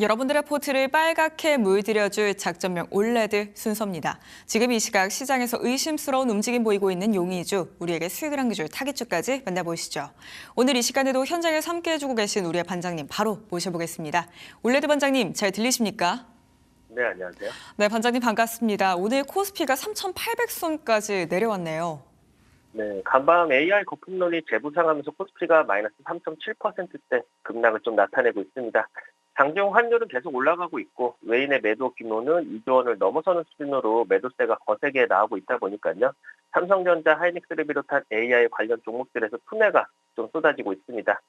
여러분들의 포트를 빨갛게 물들여줄 작전명 올레드 순서입니다. 지금 이 시각 시장에서 의심스러운 움직임 보이고 있는 용의주, 우리에게 수익을 안겨줄 타깃주까지 만나보시죠. 오늘 이 시간에도 현장에서 함께해주고 계신 우리의 반장님 바로 모셔보겠습니다. 올레드 반장님, 잘 들리십니까? 네, 안녕하세요. 네, 반장님 반갑습니다. 오늘 코스피가 3,800선까지 내려왔네요. 네, 간밤 AI 거품론이 재부상하면서 코스피가 마이너스 3.7%대 급락을 좀 나타내고 있습니다. 장중 환율은 계속 올라가고 있고 외인의 매도 규모는 2조 원을 넘어서는 수준으로 매도세가 거세게 나오고 있다 보니까요. 삼성전자, 하이닉스를 비롯한 AI 관련 종목들에서 투매가 좀 쏟아지고 있습니다.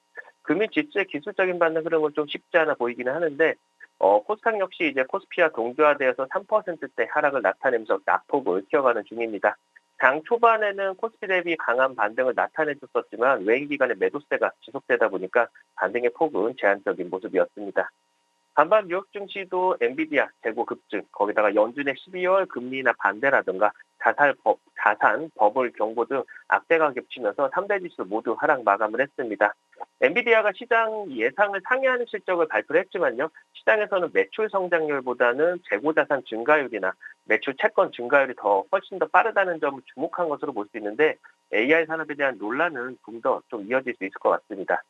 금일 지수의 기술적인 반등 흐름은 좀 쉽지 않아 보이기는 하는데 코스닥 역시 이제 코스피와 동조화되어서 3%대 하락을 나타내면서 낙폭을 키워가는 중입니다. 장 초반에는 코스피 대비 강한 반등을 나타내줬었지만 외인 기관의 매도세가 지속되다 보니까 반등의 폭은 제한적인 모습이었습니다. 간밤 뉴욕 증시도 엔비디아 재고 급증, 거기다가 연준의 12월 금리 인하 반대라든가 자산 버블 경고 등 악재가 겹치면서 3대 지수 모두 하락 마감을 했습니다. 엔비디아가 시장 예상을 상회하는 실적을 발표를 했지만요. 시장에서는 매출 성장률보다는 재고 자산 증가율이나 매출 채권 증가율이 훨씬 더 빠르다는 점을 주목한 것으로 볼 수 있는데 AI 산업에 대한 논란은 좀 더 좀 이어질 수 있을 것 같습니다.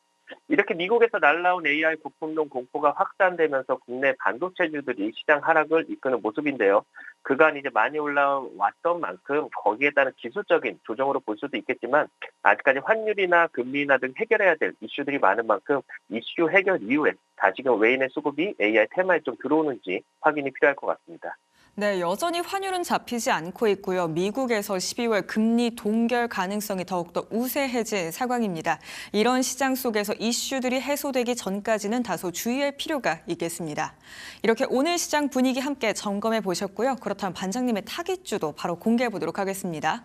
이렇게 미국에서 날라온 AI 부품론 공포가 확산되면서 국내 반도체주들이 시장 하락을 이끄는 모습인데요. 그간 이제 많이 올라왔던 만큼 거기에 따른 기술적인 조정으로 볼 수도 있겠지만 아직까지 환율이나 금리 인하 등 해결해야 될 이슈들이 많은 만큼 이슈 해결 이후에 다시금 외인의 수급이 AI 테마에 좀 들어오는지 확인이 필요할 것 같습니다. 네, 여전히 환율은 잡히지 않고 있고요. 미국에서 12월 금리 동결 가능성이 더욱더 우세해진 상황입니다. 이런 시장 속에서 이슈들이 해소되기 전까지는 다소 주의할 필요가 있겠습니다. 이렇게 오늘 시장 분위기 함께 점검해 보셨고요. 그렇다면 반장님의 타깃주도 바로 공개해 보도록 하겠습니다.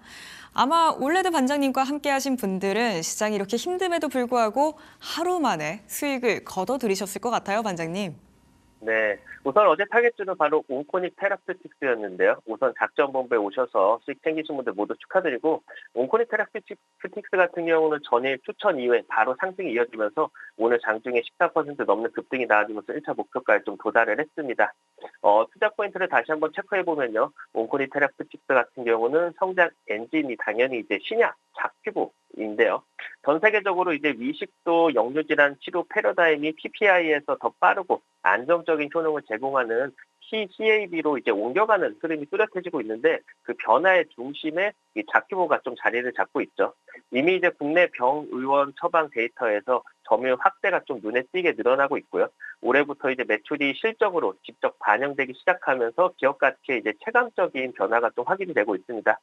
아마 올레드 반장님과 함께 하신 분들은 시장이 이렇게 힘듦에도 불구하고 하루 만에 수익을 거둬들이셨을 것 같아요, 반장님. 네, 우선 어제 타겟주는 바로 온코닉 테라퓨틱스였는데요. 우선 작전본부에 오셔서 수익 챙기신 분들 모두 축하드리고 온코닉 테라퓨틱스 같은 경우는 전일 추천 이후에 바로 상승이 이어지면서 오늘 장중에 14% 넘는 급등이 나와주면서 1차 목표가에 좀 도달을 했습니다. 투자 포인트를 다시 한번 체크해보면요. 온코닉 테라퓨틱스 같은 경우는 성장 엔진이 당연히 이제 신약, 작피부인데요. 전 세계적으로 이제 위식도 역류질환 치료 패러다임이 PPI에서 더 빠르고 안정적인 효능을 제공하는 CAB로 이제 옮겨가는 흐름이 뚜렷해지고 있는데 그 변화의 중심에 이 작규모가 좀 자리를 잡고 있죠. 이미 이제 국내 병의원 처방 데이터에서 점유율 확대가 좀 눈에 띄게 늘어나고 있고요. 올해부터 이제 매출이 실적으로 직접 반영되기 시작하면서 기업 가치에 이제 체감적인 변화가 좀 확인이 되고 있습니다.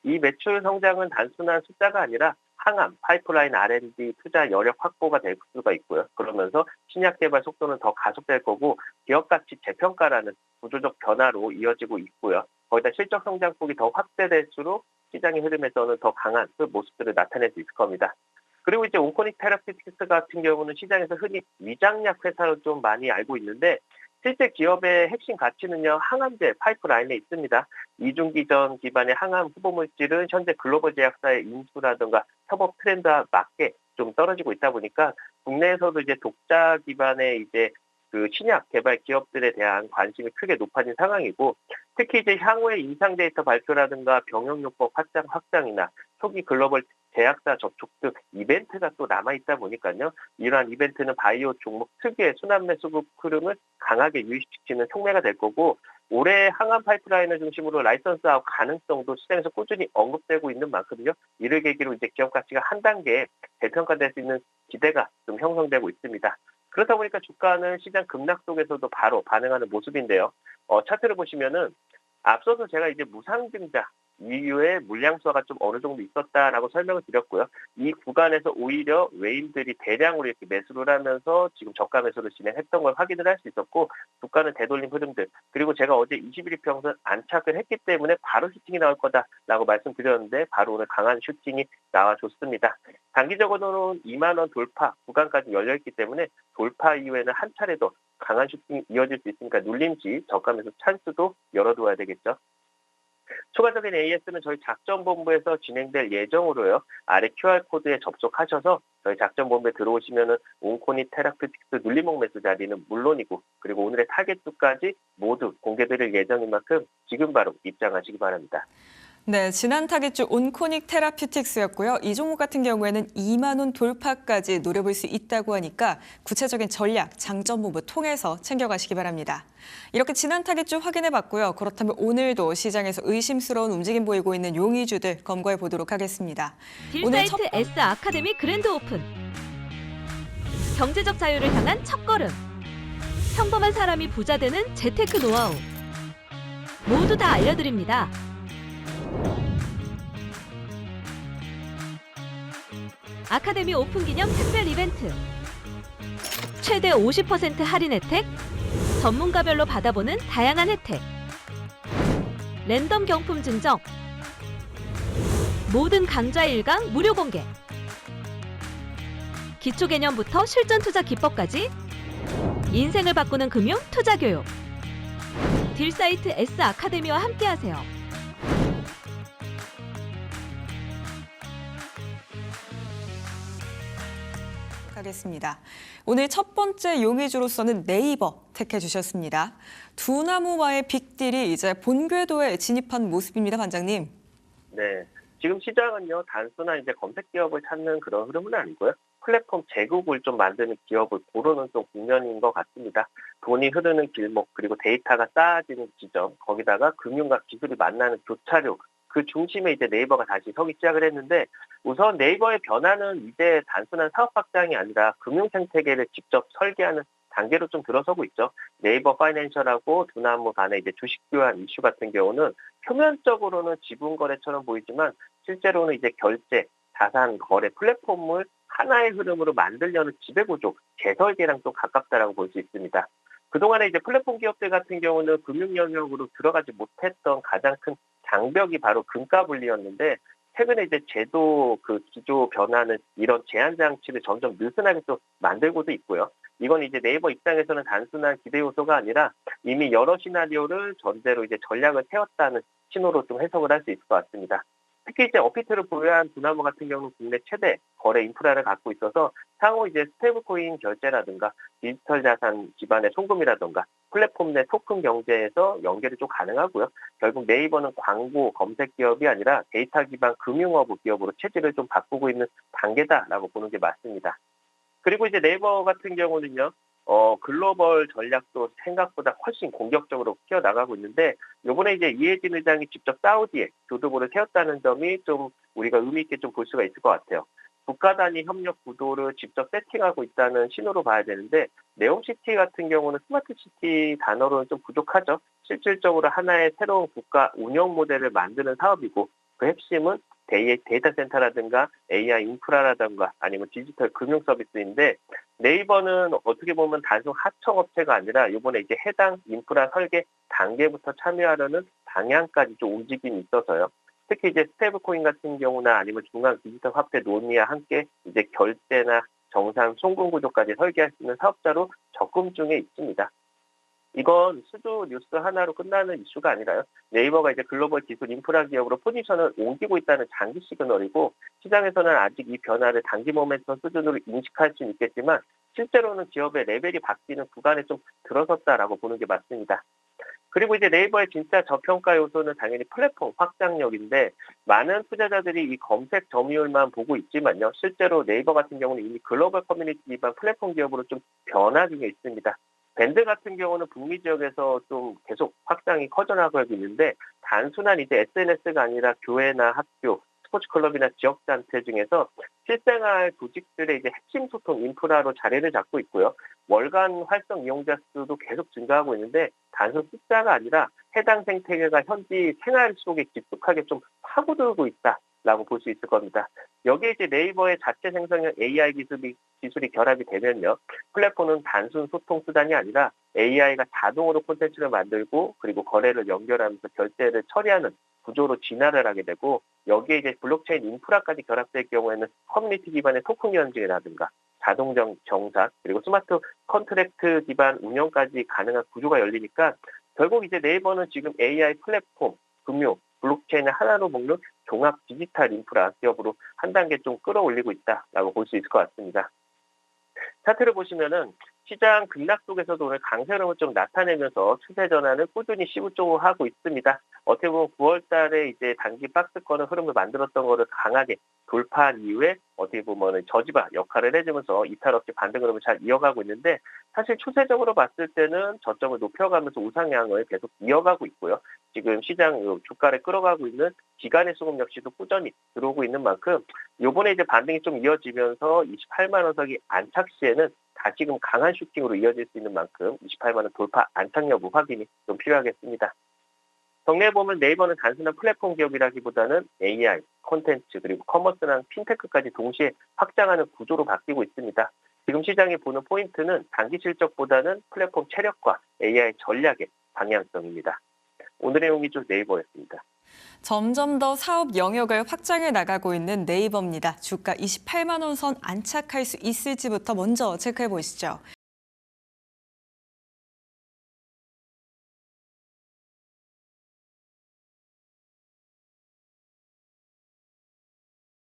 이 매출 성장은 단순한 숫자가 아니라 항암, 파이프라인 R&D 투자 여력 확보가 될 수가 있고요. 그러면서 신약 개발 속도는 더 가속될 거고 기업 가치 재평가라는 구조적 변화로 이어지고 있고요. 거기다 실적 성장폭이 더 확대될수록 시장의 흐름에서는 더 강한 그 모습들을 나타낼 수 있을 겁니다. 그리고 이제 온코닉 테라피틱스 같은 경우는 시장에서 흔히 위장약 회사로 좀 많이 알고 있는데 실제 기업의 핵심 가치는요, 항암제 파이프라인에 있습니다. 이중기전 기반의 항암 후보물질은 현재 글로벌 제약사의 인수라든가 협업 트렌드와 맞게 좀 떨어지고 있다 보니까 국내에서도 이제 독자 기반의 이제 그 신약 개발 기업들에 대한 관심이 크게 높아진 상황이고 특히 이제 향후의 임상 데이터 발표라든가 병용요법 확장이나 초기 글로벌 제약사 접촉 등 이벤트가 또 남아있다 보니까요. 이러한 이벤트는 바이오 종목 특유의 순환매 수급 흐름을 강하게 유입시키는 촉매가 될 거고 올해 항암 파이프라인을 중심으로 라이선스 아웃 가능성도 시장에서 꾸준히 언급되고 있는 만큼요. 이를 계기로 이제 기업 가치가 한 단계 재평가될 수 있는 기대가 좀 형성되고 있습니다. 그렇다 보니까 주가는 시장 급락 속에서도 바로 반응하는 모습인데요. 차트를 보시면은 앞서도 제가 이제 무상증자 이후에 물량 수화가 좀 어느 정도 있었다라고 설명을 드렸고요. 이 구간에서 오히려 외인들이 대량으로 이렇게 매수를 하면서 지금 저가 매수를 진행했던 걸 확인을 할 수 있었고 주가는 되돌림 흐름들 그리고 제가 어제 21일 평선 안착을 했기 때문에 바로 슈팅이 나올 거다라고 말씀드렸는데 바로 오늘 강한 슈팅이 나와줬습니다. 단기적으로는 2만 원 돌파 구간까지 열려있기 때문에 돌파 이후에는 한 차례 더 강한 슈팅이 이어질 수 있으니까 눌림지 저가 매수 찬스도 열어둬야 되겠죠. 추가적인 AS는 저희 작전본부에서 진행될 예정으로요. 아래 QR코드에 접속하셔서 저희 작전본부에 들어오시면은 온코니 테라퓨틱스 눌리목 매수 자리는 물론이고 그리고 오늘의 타겟주까지 모두 공개드릴 예정인 만큼 지금 바로 입장하시기 바랍니다. 네, 지난 타깃주 온코닉 테라퓨틱스였고요. 이 종목 같은 경우에는 2만 원 돌파까지 노려볼 수 있다고 하니까 구체적인 전략, 장점부부 통해서 챙겨가시기 바랍니다. 이렇게 지난 타깃주 확인해봤고요. 그렇다면 오늘도 시장에서 의심스러운 움직임 보이고 있는 용의주들 검거해 보도록 하겠습니다. 딜사이트 S 아카데미 그랜드 오픈. 경제적 자유를 향한 첫걸음. 평범한 사람이 부자 되는 재테크 노하우. 모두 다 알려드립니다. 아카데미 오픈 기념 특별 이벤트. 최대 50% 할인 혜택, 전문가별로 받아보는 다양한 혜택, 랜덤 경품 증정, 모든 강좌 1강 무료 공개, 기초 개념부터 실전 투자 기법까지 인생을 바꾸는 금융 투자 교육. 딜사이트 S 아카데미와 함께하세요. 하겠습니다. 오늘 첫 번째 용의주로서는 네이버 택해 주셨습니다. 두나무와의 빅딜이 이제 본궤도에 진입한 모습입니다, 반장님. 네. 지금 시장은요, 단순한 이제 검색 기업을 찾는 그런 흐름은 아니고요. 플랫폼 제국을 좀 만드는 기업을 고르는 좀 국면인 것 같습니다. 돈이 흐르는 길목, 그리고 데이터가 쌓아지는 지점, 거기다가 금융과 기술이 만나는 교차로, 그 중심에 이제 네이버가 다시 서기 시작을 했는데, 우선 네이버의 변화는 이제 단순한 사업 확장이 아니라 금융 생태계를 직접 설계하는 단계로 좀 들어서고 있죠. 네이버 파이낸셜하고 두나무 간의 이제 주식 교환 이슈 같은 경우는 표면적으로는 지분 거래처럼 보이지만 실제로는 이제 결제, 자산 거래 플랫폼을 하나의 흐름으로 만들려는 지배구조, 재설계랑 좀 가깝다라고 볼 수 있습니다. 그동안에 이제 플랫폼 기업들 같은 경우는 금융 영역으로 들어가지 못했던 가장 큰 장벽이 바로 금가 분리였는데, 최근에 이제 제도 그 기조 변화는 이런 제한 장치를 점점 느슨하게 또 만들고도 있고요. 이건 이제 네이버 입장에서는 단순한 기대 요소가 아니라 이미 여러 시나리오를 전제로 이제 전략을 세웠다는 신호로 좀 해석을 할 수 있을 것 같습니다. 특히 이제 어피트를 보유한 두나무 같은 경우는 국내 최대 거래 인프라를 갖고 있어서 향후 이제 스테이블코인 결제라든가 디지털 자산 기반의 송금이라든가 플랫폼 내 토큰 경제에서 연결이 좀 가능하고요. 결국 네이버는 광고 검색 기업이 아니라 데이터 기반 금융허브 기업으로 체질을 좀 바꾸고 있는 단계다라고 보는 게 맞습니다. 그리고 이제 네이버 같은 경우는요. 글로벌 전략도 생각보다 훨씬 공격적으로 키워나가고 있는데, 요번에 이제 이해진 의장이 직접 사우디에 교두보를 세웠다는 점이 좀 우리가 의미 있게 좀 볼 수가 있을 것 같아요. 국가 단위 협력 구도를 직접 세팅하고 있다는 신호로 봐야 되는데, 네옴시티 같은 경우는 스마트시티 단어로는 좀 부족하죠. 실질적으로 하나의 새로운 국가 운영 모델을 만드는 사업이고, 그 핵심은 데이터 센터라든가 AI 인프라라든가 아니면 디지털 금융 서비스인데, 네이버는 어떻게 보면 단순 하청업체가 아니라 이번에 이제 해당 인프라 설계 단계부터 참여하려는 방향까지 좀 움직임이 있어서요. 특히 이제 스테이블코인 같은 경우나 아니면 중간 디지털 화폐 논의와 함께 이제 결제나 정산 송금 구조까지 설계할 수 있는 사업자로 접근 중에 있습니다. 이건 수주 뉴스 하나로 끝나는 이슈가 아니라요. 네이버가 이제 글로벌 기술 인프라 기업으로 포지션을 옮기고 있다는 장기 시그널이고, 시장에서는 아직 이 변화를 단기 모멘텀 수준으로 인식할 수는 있겠지만 실제로는 기업의 레벨이 바뀌는 구간에 좀 들어섰다라고 보는 게 맞습니다. 그리고 이제 네이버의 진짜 저평가 요소는 당연히 플랫폼 확장력인데, 많은 투자자들이 이 검색 점유율만 보고 있지만요. 실제로 네이버 같은 경우는 이미 글로벌 커뮤니티 기반 플랫폼 기업으로 좀 변화 중에 있습니다. 밴드 같은 경우는 북미 지역에서 좀 계속 확장이 커져나가고 있는데, 단순한 이제 SNS가 아니라 교회나 학교, 스포츠 클럽이나 지역단체 중에서 실생활 조직들의 이제 핵심 소통 인프라로 자리를 잡고 있고요. 월간 활성 이용자 수도 계속 증가하고 있는데, 단순 숫자가 아니라 해당 생태계가 현지 생활 속에 깊숙하게 좀 파고들고 있다라고 볼 수 있을 겁니다. 여기에 이제 네이버의 자체 생성형 AI 기술이 결합이 되면요. 플랫폼은 단순 소통 수단이 아니라 AI가 자동으로 콘텐츠를 만들고 그리고 거래를 연결하면서 결제를 처리하는 구조로 진화를 하게 되고, 여기에 이제 블록체인 인프라까지 결합될 경우에는 커뮤니티 기반의 토큰 견증이라든가 자동 정산 그리고 스마트 컨트랙트 기반 운영까지 가능한 구조가 열리니까, 결국 이제 네이버는 지금 AI 플랫폼, 금융, 블록체인을 하나로 묶는 종합 디지털 인프라 기업으로 한 단계 좀 끌어올리고 있다라고 볼 수 있을 것 같습니다. 차트를 보시면은 시장 급락 속에서도 오늘 강세 흐름을 좀 나타내면서 추세 전환을 꾸준히 시구적으로 하고 있습니다. 어떻게 보면 9월 달에 이제 단기 박스권의 흐름을 만들었던 거를 강하게 돌파한 이후에 어떻게 보면 저지바 역할을 해주면서 이탈 없이 반등 흐름을 잘 이어가고 있는데 사실 추세적으로 봤을 때는 저점을 높여가면서 우상향을 계속 이어가고 있고요. 지금 시장 주가를 끌어가고 있는 기관의 수급 역시도 꾸준히 들어오고 있는 만큼 요번에 이제 반등이 좀 이어지면서 28만 원 선이 안착 시에는 다시금 강한 슈팅으로 이어질 수 있는 만큼 28만 원 돌파 안착 여부 확인이 좀 필요하겠습니다. 정리해보면 네이버는 단순한 플랫폼 기업이라기보다는 AI, 콘텐츠, 그리고 커머스랑 핀테크까지 동시에 확장하는 구조로 바뀌고 있습니다. 지금 시장이 보는 포인트는 단기 실적보다는 플랫폼 체력과 AI 전략의 방향성입니다. 오늘의 용의주 네이버였습니다. 점점 더 사업 영역을 확장해 나가고 있는 네이버입니다. 주가 28만 원 선 안착할 수 있을지부터 먼저 체크해 보시죠.